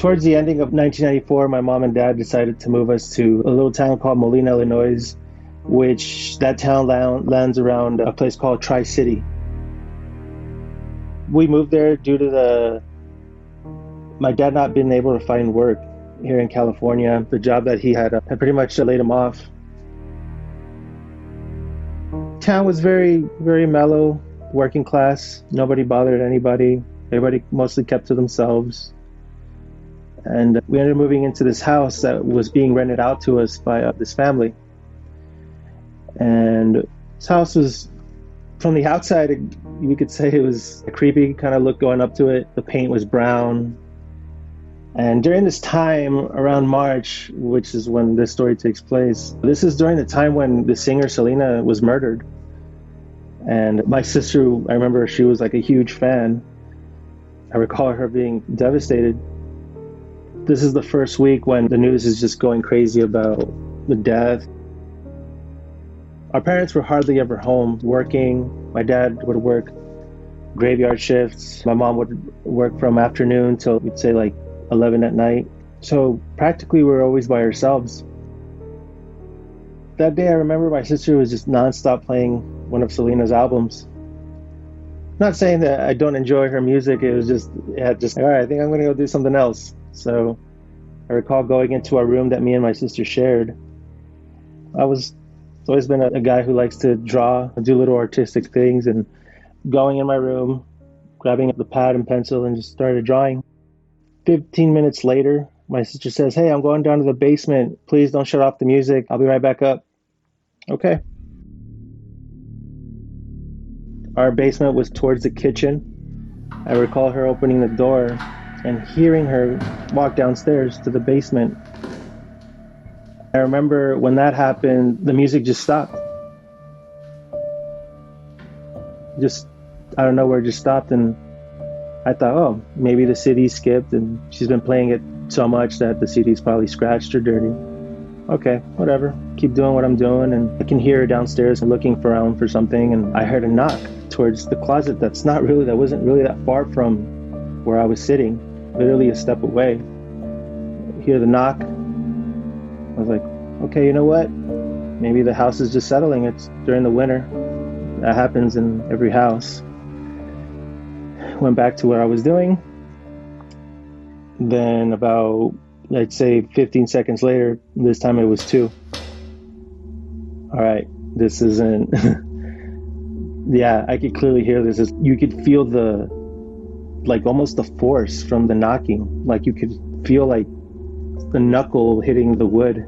Towards the ending of 1994, my mom and dad decided to move us to a little town called Molina, Illinois, which that town lands around a place called Tri-City. We moved there due to my dad not being able to find work here in California. The job that he had pretty much laid him off. Town was very, very mellow, working class. Nobody bothered anybody. Everybody mostly kept to themselves. And we ended up moving into this house that was being rented out to us by this family. And this house was, from the outside, you could say it was a creepy kind of look going up to it. The paint was brown. And during this time, around March, which is when this story takes place, this is during the time when the singer Selena was murdered. And my sister, I remember she was like a huge fan. I recall her being devastated. This is the first week when the news is just going crazy about the death. Our parents were hardly ever home working. My dad would work graveyard shifts. My mom would work from afternoon till we'd say like 11 at night. So practically we were always by ourselves. That day I remember my sister was just nonstop playing one of Selena's albums. Not saying that I don't enjoy her music, it was just all right, I think I'm gonna go do something else. So I recall going into our room that me and my sister shared. I've always been a guy who likes to draw, do little artistic things, and going in my room, grabbing the pad and pencil and just started drawing. 15 minutes later, my sister says, "Hey, I'm going down to the basement. Please don't shut off the music. I'll be right back up." Okay. Our basement was towards the kitchen. I recall her opening the door and hearing her walk downstairs to the basement. I remember when that happened, the music just stopped. Out of nowhere, just stopped, and I thought, oh, maybe the CD skipped and she's been playing it so much that the CD's probably scratched or dirty. Okay, whatever. Keep doing what I'm doing, and I can hear her downstairs looking around for something, and I heard a knock towards the closet that wasn't really that far from where I was sitting, literally a step away. Hear the knock. I was like, okay, you know what? Maybe the house is just settling. It's during the winter. That happens in every house. Went back to what I was doing. Then about, I'd say 15 seconds later, this time it was 2. All right, this isn't... Yeah, I could clearly hear this. You could feel almost the force from the knocking. Like you could feel like the knuckle hitting the wood.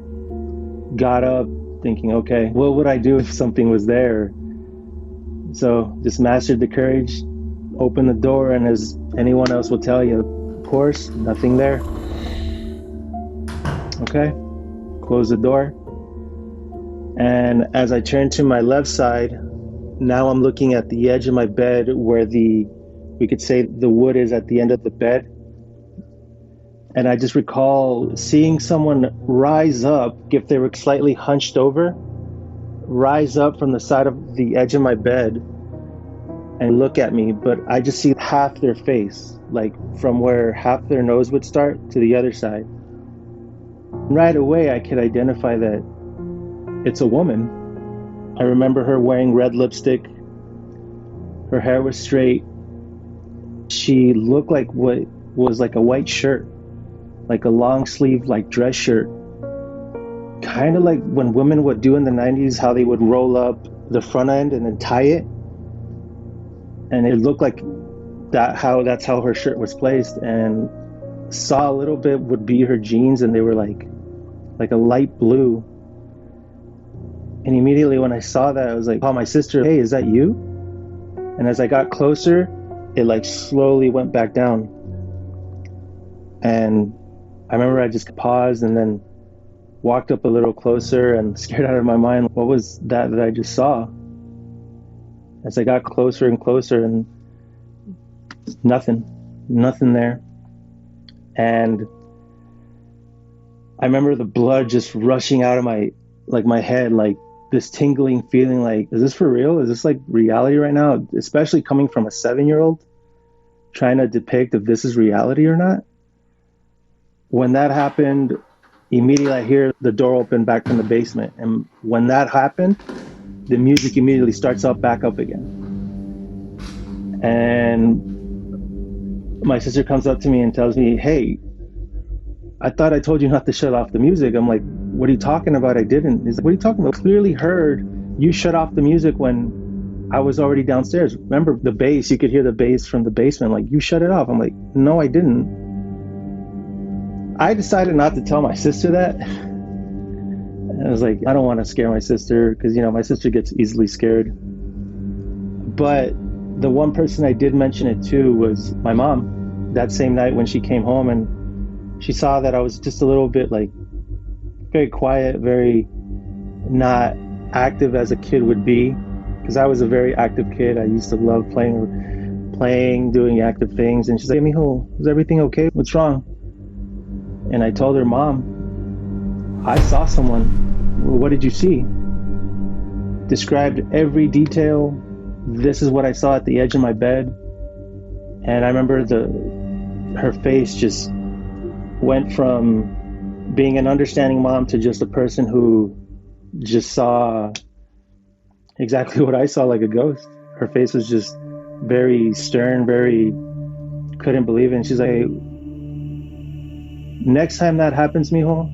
Got up thinking, okay, what would I do if something was there? So just mastered the courage, opened the door, and as anyone else will tell you, of course, nothing there. Okay, close the door. And as I turned to my left side, now I'm looking at the edge of my bed where we could say the wood is at the end of the bed. And I just recall seeing someone rise up, if they were slightly hunched over, rise up from the side of the edge of my bed and look at me, but I just see half their face, like from where half their nose would start to the other side. Right away, I could identify that it's a woman. I remember her wearing red lipstick. Her hair was straight. She looked like what was like a white shirt, like a long sleeve, like dress shirt. Kind of like when women would do in the 90s, how they would roll up the front end and then tie it. And it looked like that's how her shirt was placed. And saw a little bit would be her jeans, and they were like a light blue. And immediately when I saw that, I was like, call my sister, "Hey, is that you?" And as I got closer, it like slowly went back down. And I remember I just paused and then walked up a little closer and scared out of my mind, what was that I just saw? As I got closer and closer, and nothing there. And I remember the blood just rushing out of my head, like this tingling feeling like, is this for real? Is this like reality right now? Especially coming from a 7-year-old, trying to depict if this is reality or not. When that happened, immediately I hear the door open back from the basement. And when that happened, the music immediately starts up back up again. And my sister comes up to me and tells me, "Hey, I thought I told you not to shut off the music." I'm like, "What are you talking about? I didn't." He's like, "What are you talking about? I clearly heard you shut off the music when I was already downstairs. Remember the bass? You could hear the bass from the basement. Like, you shut it off." I'm like, "No, I didn't." I decided not to tell my sister that. I was like, I don't want to scare my sister because, my sister gets easily scared. But the one person I did mention it to was my mom. That same night when she came home and she saw that I was just a little bit like very quiet, very not active as a kid would be. Because I was a very active kid. I used to love playing, doing active things. And she's like, "Mijo, is everything okay? What's wrong?" And I told her, "Mom, I saw someone." "Well, what did you see?" Described every detail. This is what I saw at the edge of my bed. And I remember her face just went from being an understanding mom to just a person who just saw exactly what I saw, like a ghost. Her face was just very stern, very couldn't believe it. And she's like, "Next time that happens, mijo,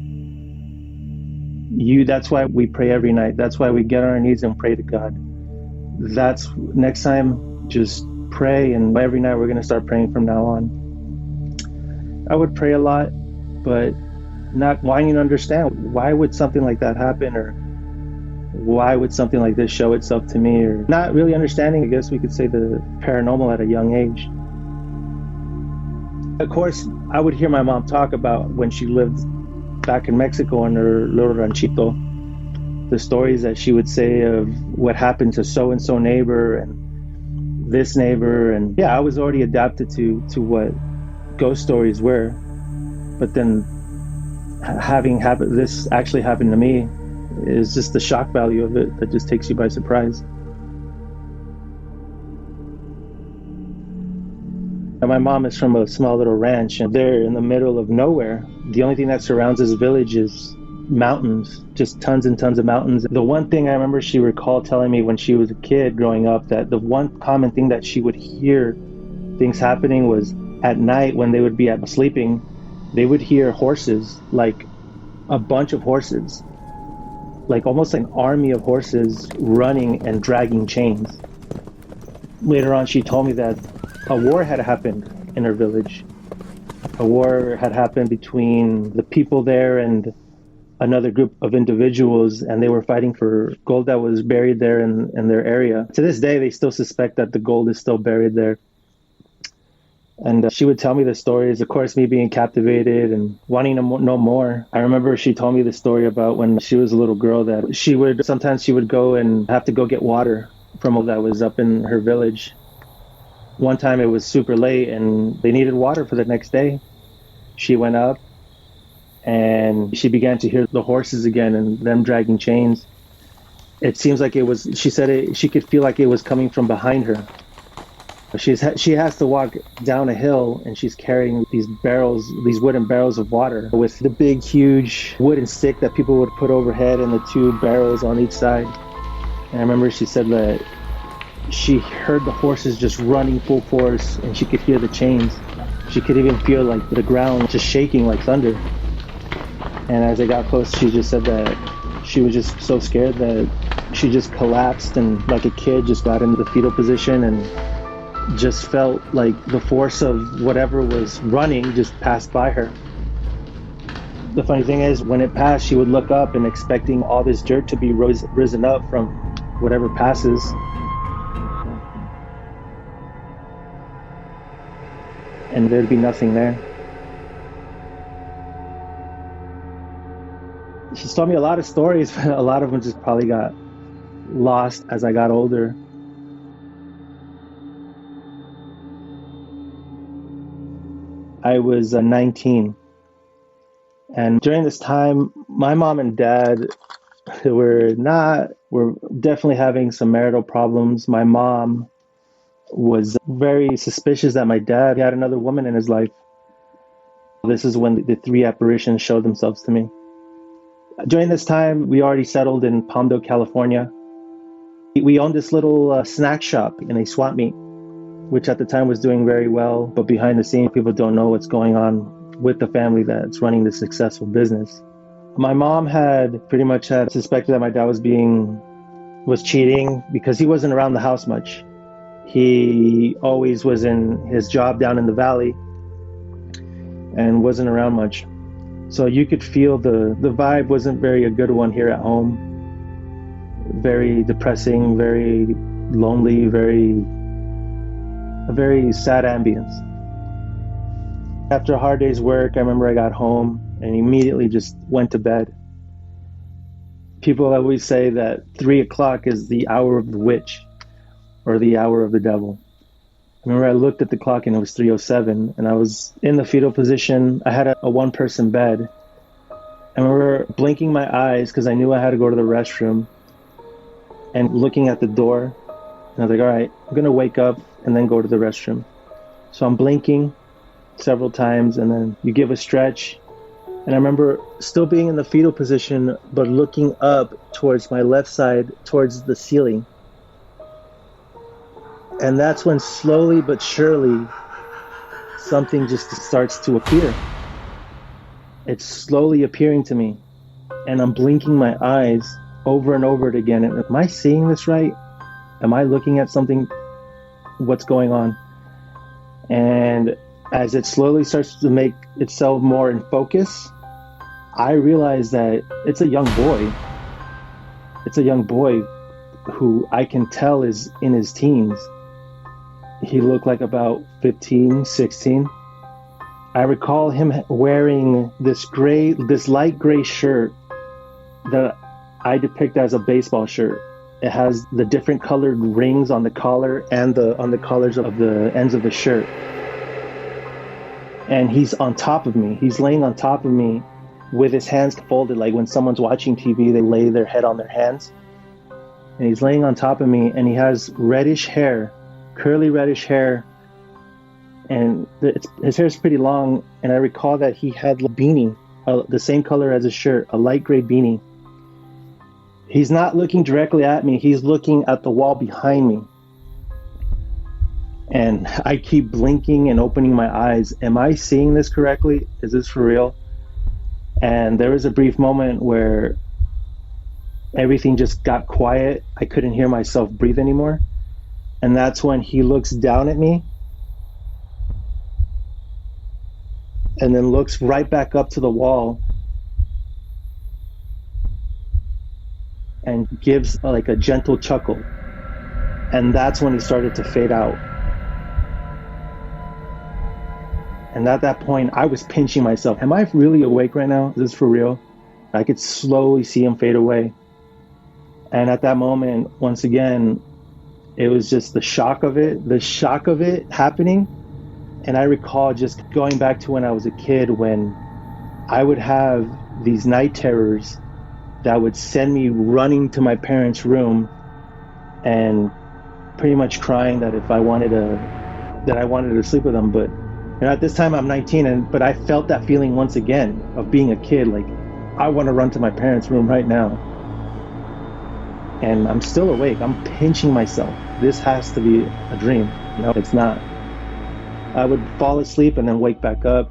that's why we pray every night. That's why we get on our knees and pray to God. That's next time, just pray, and every night we're going to start praying from now on." I would pray a lot, but not wanting to understand why would something like that happen, or why would something like this show itself to me, or not really understanding, I guess we could say, the paranormal at a young age. Of course, I would hear my mom talk about when she lived back in Mexico in her little ranchito, the stories that she would say of what happened to so-and-so neighbor and this neighbor. And yeah, I was already adapted to what ghost stories were. But then having this actually happen to me is just the shock value of it that just takes you by surprise. And my mom is from a small little ranch, and they're in the middle of nowhere. The only thing that surrounds this village is mountains, just tons and tons of mountains. The one thing I remember she recalled telling me when she was a kid growing up, that the one common thing that she would hear things happening was at night when they would be sleeping, they would hear horses, like a bunch of horses, like almost an army of horses running and dragging chains. Later on, she told me that a war had happened in her village. A war had happened between the people there and another group of individuals, and they were fighting for gold that was buried there in their area. To this day, they still suspect that the gold is still buried there. And she would tell me the stories, of course, me being captivated and wanting to know more. I remember she told me the story about when she was a little girl that sometimes she would go and have to go get water from that was up in her village. One time it was super late and they needed water for the next day. She went up and she began to hear the horses again and them dragging chains. It seems like she said she could feel like it was coming from behind her. She has to walk down a hill and she's carrying these wooden barrels of water with the big, huge wooden stick that people would put overhead and the two barrels on each side. And I remember she said that she heard the horses just running full force and she could hear the chains. She could even feel like the ground just shaking like thunder. And as I got close, she just said that she was just so scared that she just collapsed and like a kid just got into the fetal position and just felt like the force of whatever was running just passed by her. The funny thing is, when it passed, she would look up and expecting all this dirt to be risen up from whatever passes. And there'd be nothing there. She's told me a lot of stories, but a lot of them just probably got lost as I got older. I was 19. And during this time, my mom and dad were definitely having some marital problems. My mom was very suspicious that my dad had another woman in his life. This is when the three apparitions showed themselves to me. During this time, we already settled in Palmdale, California. We owned this little snack shop in a swap meet, which at the time was doing very well, but behind the scenes, people don't know what's going on with the family that's running this successful business. My mom had pretty much had suspected that my dad was cheating because he wasn't around the house much. He always was in his job down in the valley and wasn't around much. So you could feel the vibe wasn't very a good one here at home. Very depressing, very lonely, a very sad ambience. After a hard day's work, I remember I got home and immediately just went to bed. People always say that 3 o'clock is the hour of the witch or the hour of the devil. I remember I looked at the clock and it was 3:07 and I was in the fetal position. I had a one-person bed. I remember blinking my eyes because I knew I had to go to the restroom and looking at the door. And I was like, all right, I'm going to wake up and then go to the restroom. So I'm blinking several times and then you give a stretch. And I remember still being in the fetal position, but looking up towards my left side, towards the ceiling. And that's when slowly but surely something just starts to appear. It's slowly appearing to me. And I'm blinking my eyes over and over again. And am I seeing this right? Am I looking at something? What's going on? And as it slowly starts to make itself more in focus, I realize that it's a young boy. It's a young boy who I can tell is in his teens. He looked like about 15, 16. I recall him wearing this light gray shirt that I depict as a baseball shirt. It has the different colored rings on the collar and on the collars of the ends of the shirt. And he's on top of me. He's laying on top of me with his hands folded, like when someone's watching TV, they lay their head on their hands. And he's laying on top of me and he has reddish hair, curly reddish hair. And his hair's pretty long. And I recall that he had a beanie, the same color as his shirt, a light gray beanie. He's not looking directly at me. He's looking at the wall behind me. And I keep blinking and opening my eyes. Am I seeing this correctly? Is this for real? And there was a brief moment where everything just got quiet. I couldn't hear myself breathe anymore. And that's when he looks down at me and then looks right back up to the wall and gives like a gentle chuckle. And that's when he started to fade out. And at that point, I was pinching myself. Am I really awake right now? Is this for real? I could slowly see him fade away. And at that moment, once again, it was just the shock of it happening. And I recall just going back to when I was a kid, when I would have these night terrors that would send me running to my parents' room and pretty much crying that I wanted to sleep with them. But at this time I'm 19, but I felt that feeling once again of being a kid, like I want to run to my parents' room right now. And I'm still awake. I'm pinching myself. This has to be a dream. No, it's not. I would fall asleep and then wake back up.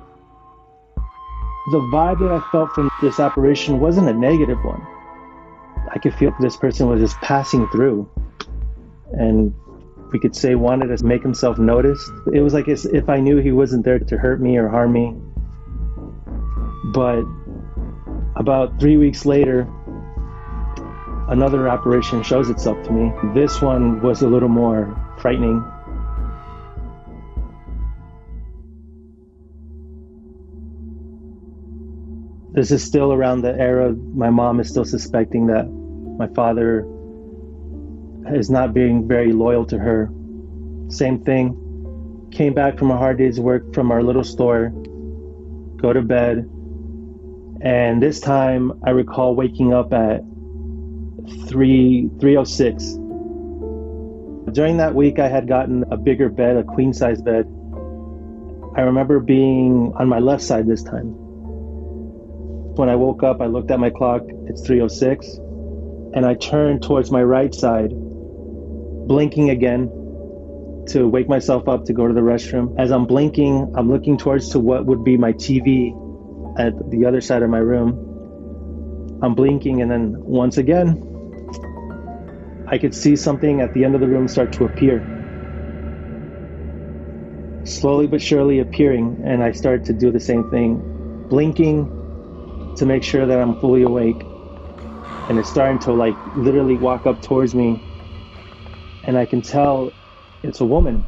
The vibe that I felt from this apparition wasn't a negative one. I could feel this person was just passing through, and we could say wanted to make himself noticed. It was like as if I knew he wasn't there to hurt me or harm me. But about 3 weeks later, another apparition shows itself to me. This one was a little more frightening. This is still around the era my mom is still suspecting that my father is not being very loyal to her. Same thing. Came back from a hard day's work from our little store, go to bed, and this time I recall waking up at 3:06. During that week I had gotten a bigger bed, a queen size bed, I remember being on my left side this time. When I woke up, I looked at my clock, it's 3:06, and I turned towards my right side, blinking again to wake myself up to go to the restroom. As I'm blinking, I'm looking towards to what would be my TV at the other side of my room. I'm blinking, and then once again, I could see something at the end of the room start to appear. Slowly but surely appearing, and I started to do the same thing, blinking to make sure that I'm fully awake. And it's starting to like literally walk up towards me, and I can tell it's a woman.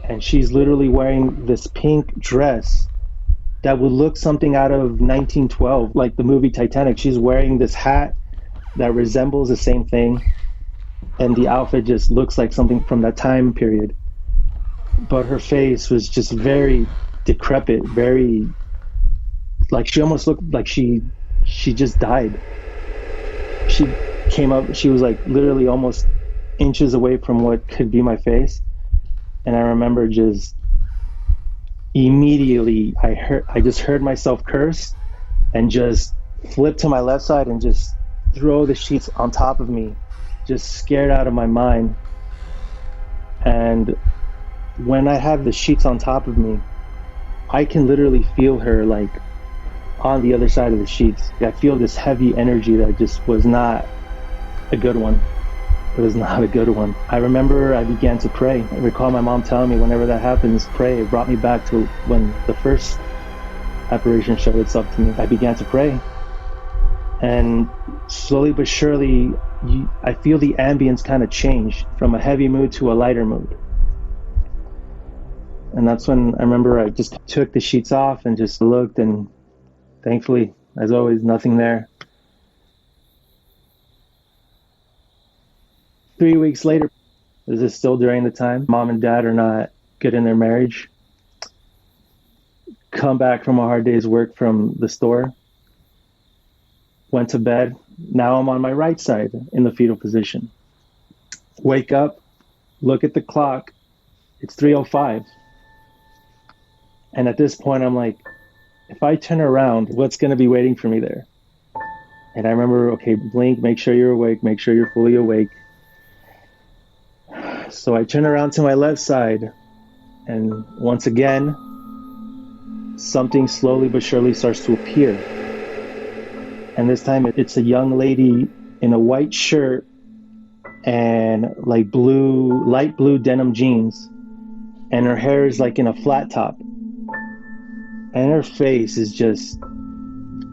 And she's literally wearing this pink dress that would look something out of 1912, like the movie Titanic. She's wearing this hat that resembles the same thing, and the outfit just looks like something from that time period. But her face was just very decrepit, very like she almost looked like she just died. She came up, she was like literally almost inches away from what could be my face. And I remember just immediately I just heard myself curse and just flip to my left side and just throw the sheets on top of me, just scared out of my mind. And when I have the sheets on top of me, I can literally feel her like on the other side of the sheets. I feel this heavy energy that just was not a good one. It was not a good one. I remember I began to pray. I recall my mom telling me whenever that happens, pray. It brought me back to when the first apparition showed itself to me. I began to pray. And slowly but surely, I feel the ambience kind of change from a heavy mood to a lighter mood. And that's when I remember I just took the sheets off and just looked, and thankfully, as always, nothing there. 3 weeks later, this is still during the time mom and dad are not good in their marriage. Come back from a hard day's work from the store, went to bed. Now I'm on my right side in the fetal position. Wake up, look at the clock, it's 3:05. And at this point, I'm like, if I turn around, what's going to be waiting for me there? And I remember, okay, blink, make sure you're awake, make sure you're fully awake. So I turn around to my left side, and once again, something slowly but surely starts to appear. And this time it's a young lady in a white shirt and like light blue denim jeans. And her hair is like in a flat top. And her face is just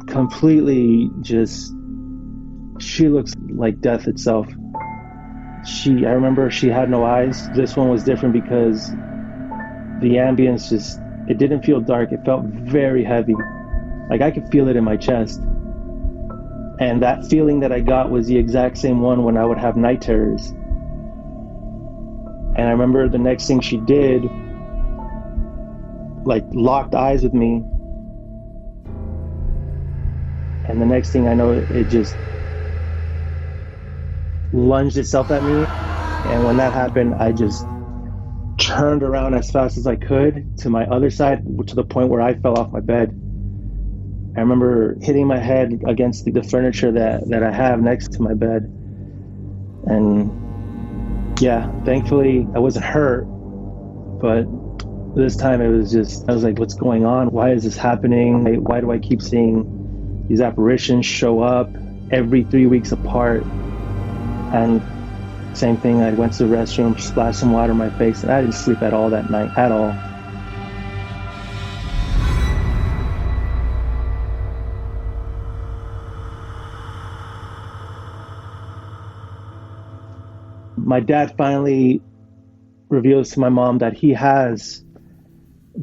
completely she looks like death itself. I remember she had no eyes. This one was different because the ambience it didn't feel dark. It felt very heavy. Like I could feel it in my chest. And that feeling that I got was the exact same one when I would have night terrors. And I remember the next thing she did, like locked eyes with me. And the next thing I know, it just lunged itself at me. And when that happened, I just turned around as fast as I could to my other side, to the point where I fell off my bed. I remember hitting my head against the furniture that I have next to my bed. And yeah, thankfully I wasn't hurt, but this time I was like, what's going on? Why is this happening? Why do I keep seeing these apparitions show up every 3 weeks apart? And same thing, I went to the restroom, splashed some water in my face, and I didn't sleep at all that night, at all. My dad finally reveals to my mom that he has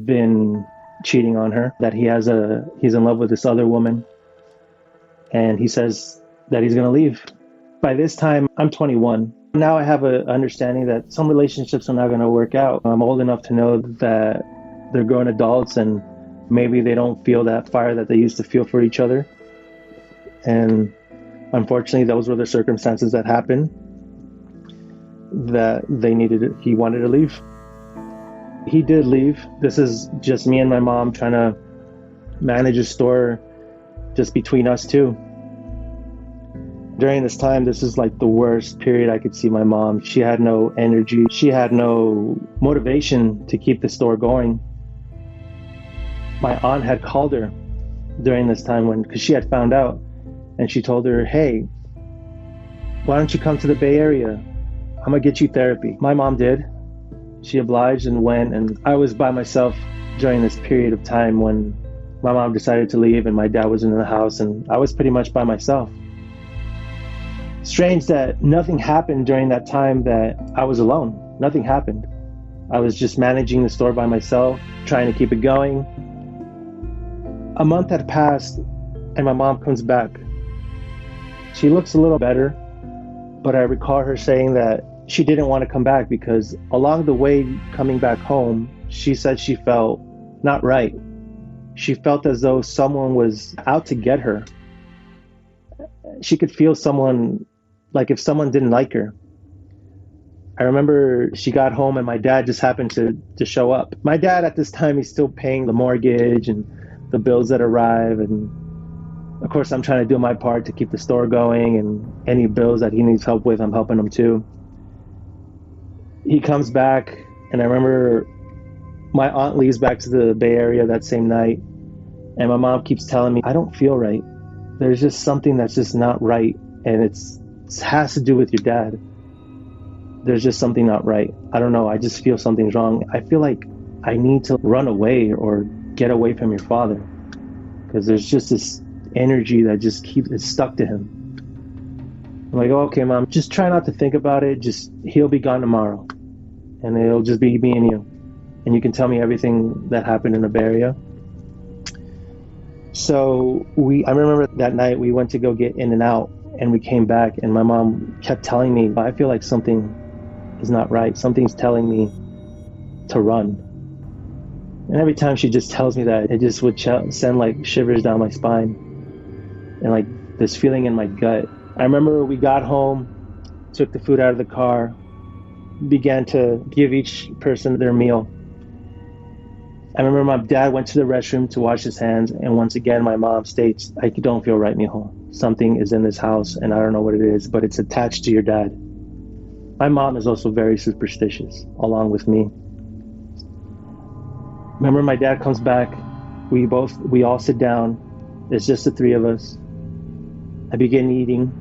been cheating on her, that he's in love with this other woman, and he says that he's gonna leave. By this time, I'm 21. Now I have an understanding that some relationships are not gonna work out. I'm old enough to know that they're grown adults and maybe they don't feel that fire that they used to feel for each other. And unfortunately, those were the circumstances that happened, that he wanted to leave. He did leave. This is just me and my mom trying to manage a store just between us two. During this time, this is like the worst period I could see my mom. She had no energy. She had no motivation to keep the store going. My aunt had called her during this time because she had found out, and she told her, hey, why don't you come to the Bay Area? I'm gonna get you therapy. My mom did. She obliged and went, and I was by myself during this period of time when my mom decided to leave and my dad was in the house, and I was pretty much by myself. Strange that nothing happened during that time that I was alone. Nothing happened. I was just managing the store by myself, trying to keep it going. A month had passed and my mom comes back. She looks a little better, but I recall her saying that she didn't want to come back because along the way coming back home, she said she felt not right. She felt as though someone was out to get her. She could feel someone, like if someone didn't like her. I remember she got home and my dad just happened to show up. My dad at this time, he's still paying the mortgage and the bills that arrive. And of course, I'm trying to do my part to keep the store going, and any bills that he needs help with, I'm helping him too. He comes back, and I remember my aunt leaves back to the Bay Area that same night, and my mom keeps telling me, I don't feel right. There's just something that's just not right, and it has to do with your dad. There's just something not right. I don't know, I just feel something's wrong. I feel like I need to run away or get away from your father, because there's just this energy that just it's stuck to him. I'm like, oh, okay, Mom, just try not to think about it. Just, he'll be gone tomorrow, and it'll just be me and you. And you can tell me everything that happened in the Bay Area. So I remember that night we went to go get In-N-Out, and we came back, and my mom kept telling me, I feel like something is not right. Something's telling me to run. And every time she just tells me that, it just would send like shivers down my spine and like this feeling in my gut. I remember we got home, took the food out of the car, began to give each person their meal. I remember my dad went to the restroom to wash his hands, and once again my mom states, I don't feel right, mijo. Something is in this house and I don't know what it is, but it's attached to your dad. My mom is also very superstitious, along with me. Remember, my dad comes back, we all sit down, it's just the three of us. I begin eating,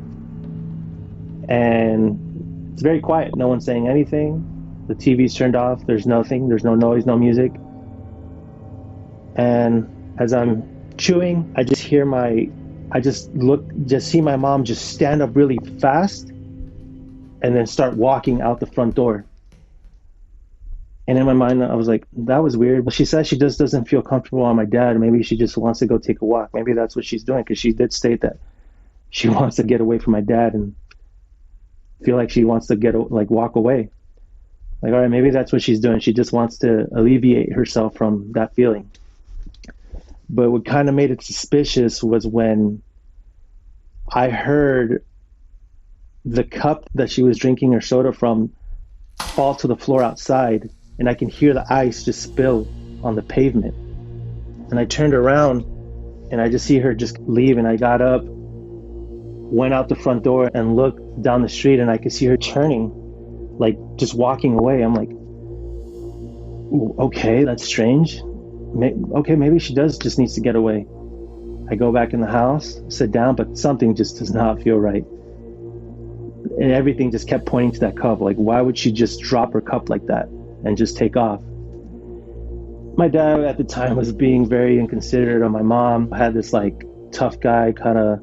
and it's very quiet, no one's saying anything. The TV's turned off, there's nothing, there's no noise, no music. And as I'm chewing, I just see my mom just stand up really fast and then start walking out the front door. And in my mind, I was like, that was weird. But she says she just doesn't feel comfortable on my dad. Maybe she just wants to go take a walk. Maybe that's what she's doing, because she did state that she wants to get away from my dad and feel like she wants to walk away. Like, all right, maybe that's what she's doing. She just wants to alleviate herself from that feeling. But what kind of made it suspicious was when I heard the cup that she was drinking her soda from fall to the floor outside, and I can hear the ice just spill on the pavement. And I turned around and I just see her just leave, and I got up, went out the front door and looked down the street, and I could see her turning, like just walking away. I'm like, okay, that's strange. Okay, maybe she just needs to get away. I go back in the house, sit down, but something just does not feel right. And everything just kept pointing to that cup. Like, why would she just drop her cup like that and just take off? My dad at the time was being very inconsiderate of my mom. I had this like tough guy kind of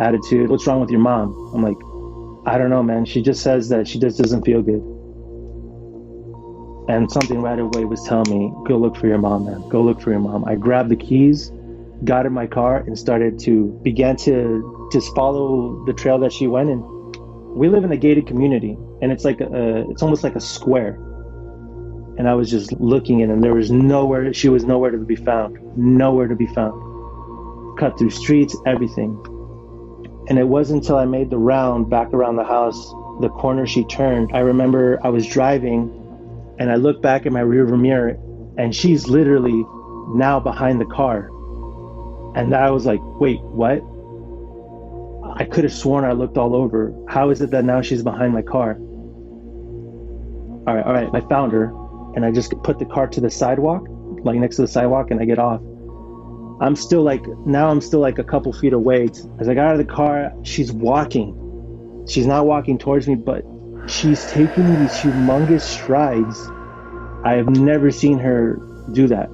attitude. What's wrong with your mom? I'm like, I don't know, man. She just says that she just doesn't feel good. And something right away was telling me, go look for your mom, man. Go look for your mom. I grabbed the keys, got in my car, and began to just follow the trail that she went in. We live in a gated community, and it's it's almost like a square. And I was just looking in, and she was nowhere to be found. Nowhere to be found. Cut through streets, everything. And it wasn't until I made the round back around the house, the corner she turned. I remember I was driving, And I look back at my rearview mirror, and she's literally now behind the car. And I was like, wait, what? I could have sworn I looked all over. How is it that now she's behind my car? All right, I found her, and I just put the car to the sidewalk, like next to the sidewalk, and I get off. I'm still like a couple feet away. As I got out of the car, she's walking. She's not walking towards me, but she's taking these humongous strides. I have never seen her do that.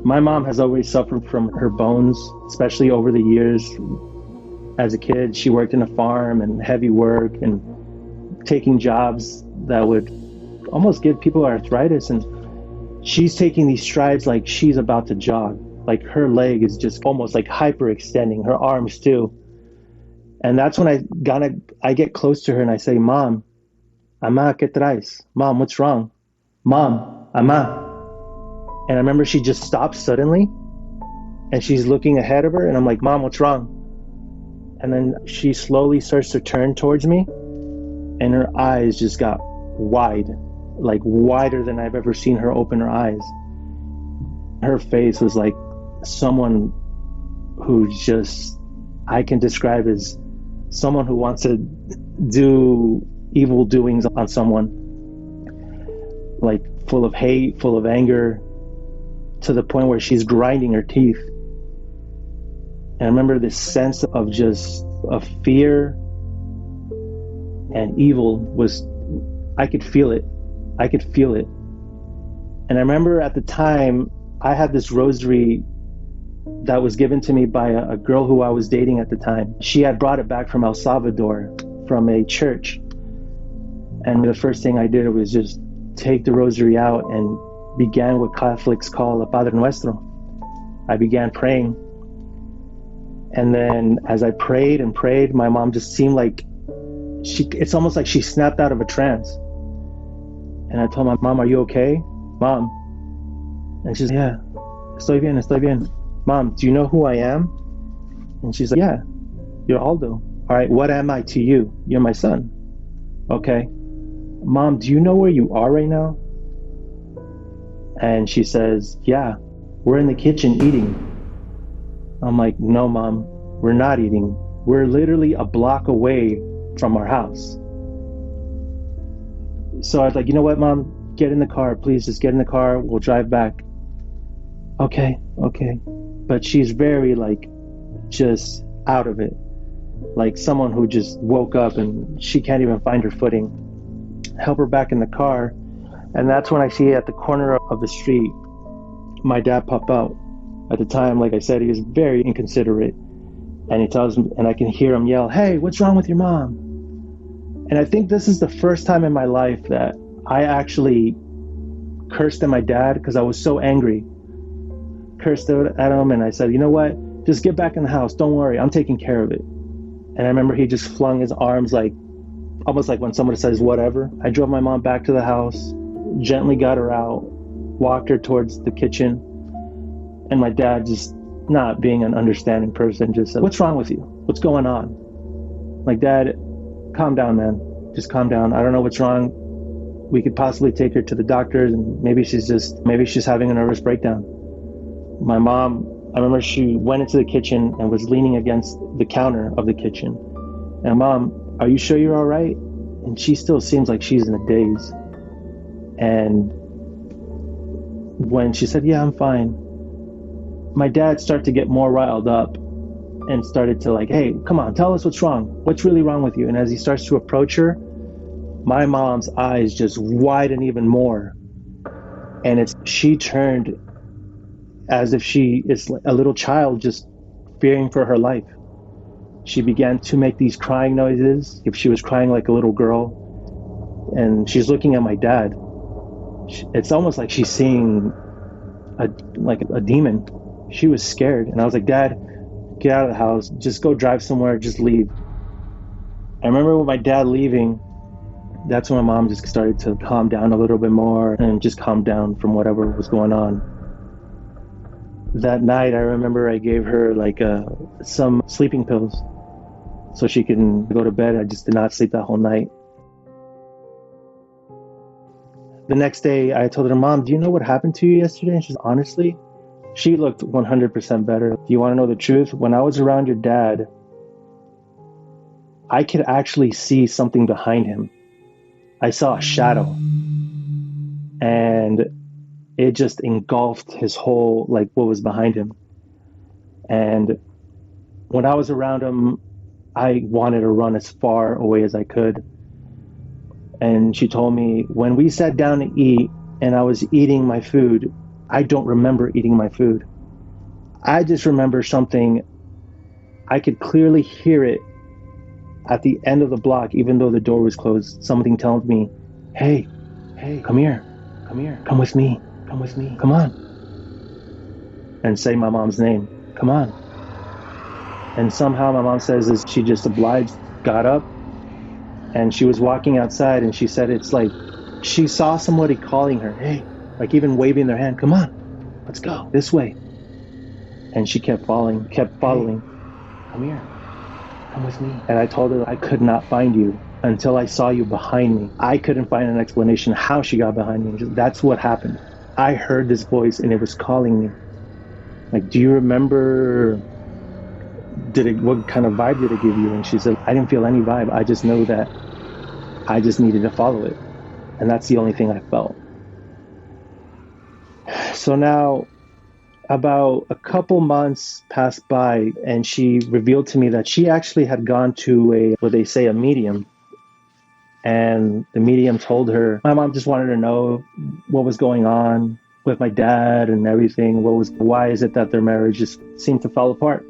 My mom has always suffered from her bones, especially over the years. As a kid, she worked in a farm and heavy work and taking jobs that would almost give people arthritis. And she's taking these strides like she's about to jog. Like her leg is just almost like hyperextending, her arms too. And that's when I get close to her and I say, Mom, Ama, ¿qué traes? Mom, what's wrong? Mom, Ama. And I remember she just stops suddenly and she's looking ahead of her and I'm like, Mom, what's wrong? And then she slowly starts to turn towards me and her eyes just got wide, like wider than I've ever seen her open her eyes. Her face was like someone who just, I can describe as someone who wants to do evil doings on someone, like full of hate, full of anger, to the point where she's grinding her teeth. And I remember this sense of just of fear and evil was, I could feel it. I could feel it. And I remember at the time, I had this rosary that was given to me by a girl who I was dating at the time. She had brought it back from El Salvador, from a church. And the first thing I did was just take the rosary out and began what Catholics call a Padre Nuestro. I began praying. And then as I prayed and prayed, my mom just seemed like it's almost like she snapped out of a trance. And I told my mom, are you okay? Mom. And she's like, yeah, estoy bien. Mom, do you know who I am? And she's like, yeah, you're Aldo. All right, what am I to you? You're my son. Okay. Mom, do you know where you are right now? And she says, yeah, we're in the kitchen eating. I'm like, no, Mom, we're not eating. We're literally a block away from our house. So I was like, you know what, Mom, get in the car, please, just get in the car. We'll drive back. Okay. But she's very like, just out of it. Like someone who just woke up and she can't even find her footing. Help her back in the car. And that's when I see at the corner of the street, my dad pop out. At the time, like I said, he was very inconsiderate. And he tells me, and I can hear him yell, hey, what's wrong with your mom? And I think this is the first time in my life that I actually cursed at my dad because I was so angry. Cursed at him and I said, you know what? Just get back in the house. Don't worry. I'm taking care of it. And I remember he just flung his arms like, almost like when someone says whatever. I drove my mom back to the house, gently got her out, walked her towards the kitchen. And my dad, just not being an understanding person, just said, what's wrong with you? What's going on? Like, Dad, calm down, man. Just calm down. I don't know what's wrong. We could possibly take her to the doctors and maybe she's having a nervous breakdown. My mom, I remember she went into the kitchen and was leaning against the counter of the kitchen. And Mom, are you sure you're all right? And she still seems like she's in a daze. And when she said, yeah, I'm fine, my dad started to get more riled up and started to like, hey, come on, tell us what's wrong. What's really wrong with you? And as he starts to approach her, my mom's eyes just widen even more. And she turned as if she is a little child just fearing for her life. She began to make these crying noises, if she was crying like a little girl. And she's looking at my dad. It's almost like she's seeing a demon. She was scared. And I was like, Dad, get out of the house. Just go drive somewhere. Just leave. I remember with my dad leaving, that's when my mom just started to calm down a little bit more and just calm down from whatever was going on. That night, I remember I gave her some sleeping pills so she can go to bed. I just did not sleep that whole night. The next day, I told her, Mom, do you know what happened to you yesterday? And she's honestly, she looked 100% better. Do you want to know the truth? When I was around your dad, I could actually see something behind him. I saw a shadow, and it just engulfed his whole, like, what was behind him. And when I was around him, I wanted to run as far away as I could. And she told me, when we sat down to eat and I was eating my food, I don't remember eating my food. I just remember something. I could clearly hear it at the end of the block, even though the door was closed. Something telling me, hey, come here, come with me, come on. And say my mom's name, come on. And somehow my mom says is she just obliged, got up, and she was walking outside, and she said it's like she saw somebody calling her, hey, like even waving their hand, come on, let's go this way. And she kept following, hey, come here, come with me. And I told her I could not find you until I saw you behind me. I couldn't find an explanation how she got behind me. That's what happened. I heard this voice and it was calling me. Like, do you remember, what kind of vibe did it give you? And she said, I didn't feel any vibe. I just know that I just needed to follow it. And that's the only thing I felt. So now, about a couple months passed by, and she revealed to me that she actually had gone to a medium. And the medium told her, my mom just wanted to know what was going on with my dad and everything. Why is it that their marriage just seemed to fall apart?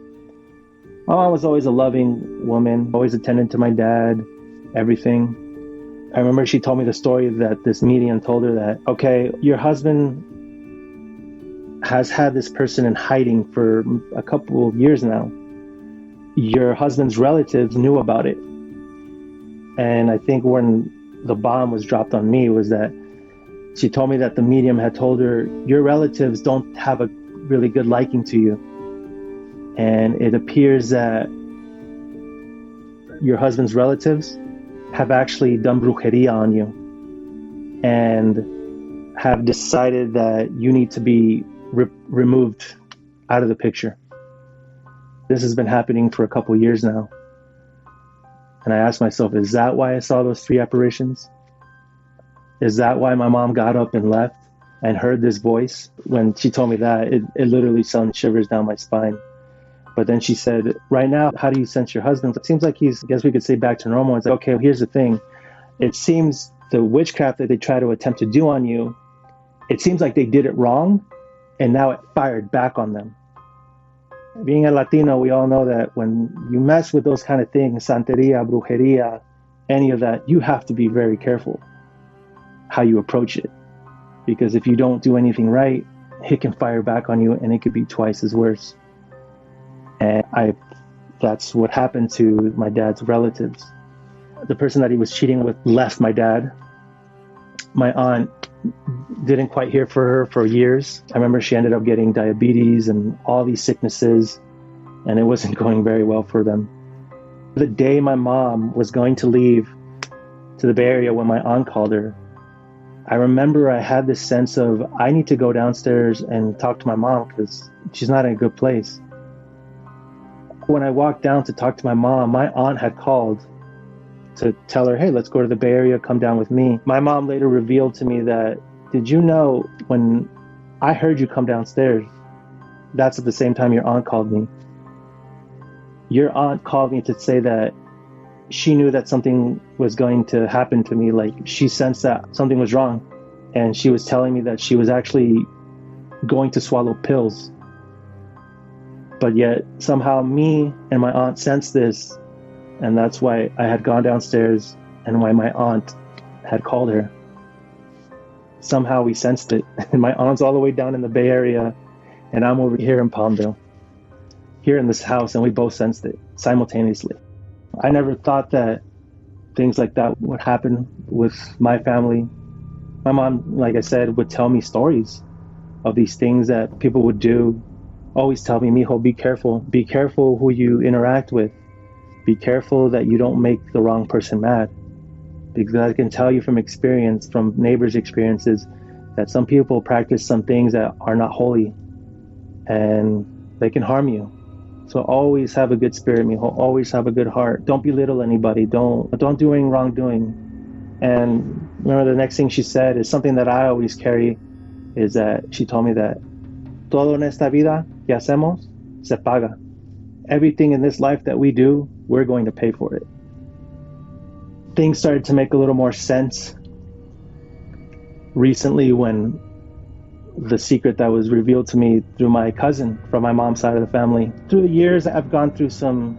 My mom was always a loving woman, always attended to my dad, everything. I remember she told me the story that this medium told her that, okay, your husband has had this person in hiding for a couple of years now. Your husband's relatives knew about it. And I think when the bomb was dropped on me was that she told me that the medium had told her, your relatives don't have a really good liking to you. And it appears that your husband's relatives have actually done brujeria on you and have decided that you need to be removed out of the picture. This has been happening for a couple years now. And I asked myself, is that why I saw those 3 apparitions? Is that why my mom got up and left and heard this voice? When she told me that, it literally sent shivers down my spine. But then she said, right now, how do you sense your husband? It seems like he's, I guess we could say, back to normal. It's like, okay, here's the thing. It seems the witchcraft that they try to attempt to do on you, it seems like they did it wrong, and now it fired back on them. Being a Latino, we all know that when you mess with those kind of things, santeria, brujeria, any of that, you have to be very careful how you approach it. Because if you don't do anything right, it can fire back on you, and it could be twice as worse. And that's what happened to my dad's relatives. The person that he was cheating with left my dad. My aunt didn't quite hear for her for years. I remember she ended up getting diabetes and all these sicknesses, and it wasn't going very well for them. The day my mom was going to leave to the Bay Area when my aunt called her, I remember I had this sense of, I need to go downstairs and talk to my mom because she's not in a good place. When I walked down to talk to my mom, my aunt had called to tell her, hey, let's go to the Bay Area, come down with me. My mom later revealed to me that, did you know when I heard you come downstairs, that's at the same time your aunt called me. Your aunt called me to say that she knew that something was going to happen to me. Like, she sensed that something was wrong. And she was telling me that she was actually going to swallow pills. But yet somehow me and my aunt sensed this, and that's why I had gone downstairs and why my aunt had called her. Somehow we sensed it. And my aunt's all the way down in the Bay Area, and I'm over here in Palmdale, here in this house, and we both sensed it simultaneously. I never thought that things like that would happen with my family. My mom, like I said, would tell me stories of these things that people would do. Always tell me, mijo, be careful. Be careful who you interact with. Be careful that you don't make the wrong person mad. because I can tell you from experience, from neighbors' experiences, that some people practice some things that are not holy, and they can harm you. So always have a good spirit, mijo. Always have a good heart. Don't belittle anybody. Don't do any wrongdoing. And remember, the next thing she said is something that I always carry, is that she told me that todo en esta vida que hacemos se paga. Everything in this life that we do, we're going to pay for it. Things started to make a little more sense recently when the secret that was revealed to me through my cousin from my mom's side of the family. Through the years, I've gone through some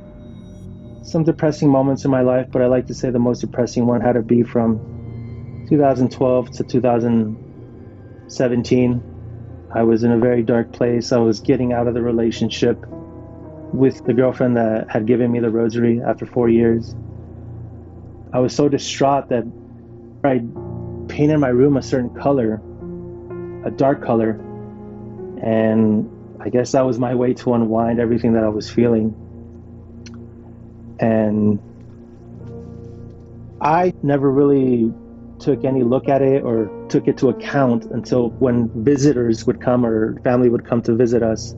depressing moments in my life, but I like to say the most depressing one had to be from 2012 to 2017. I was in a very dark place. I was getting out of the relationship with the girlfriend that had given me the rosary after 4 years. I was so distraught that I painted my room a certain color, a dark color, and I guess that was my way to unwind everything that I was feeling. And I never really took any look at it or took it to account until when visitors would come or family would come to visit us.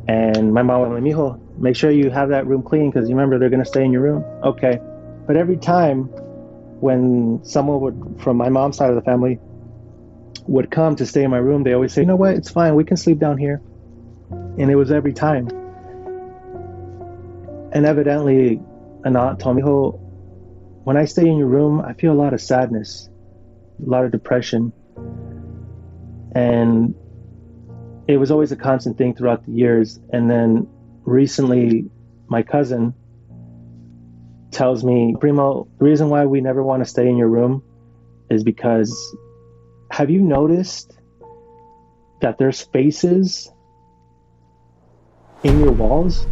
And my mom would like, mijo, make sure you have that room clean because you remember they're going to stay in your room. Okay. But every time when someone would, from my mom's side of the family, would come to stay in my room, they always say, you know what, it's fine, we can sleep down here. And it was every time. And evidently, an aunt told me, oh, when I stay in your room, I feel a lot of sadness, a lot of depression. And it was always a constant thing throughout the years. And then recently, my cousin tells me, Primo, the reason why we never want to stay in your room is because, have you noticed that there's faces in your walls?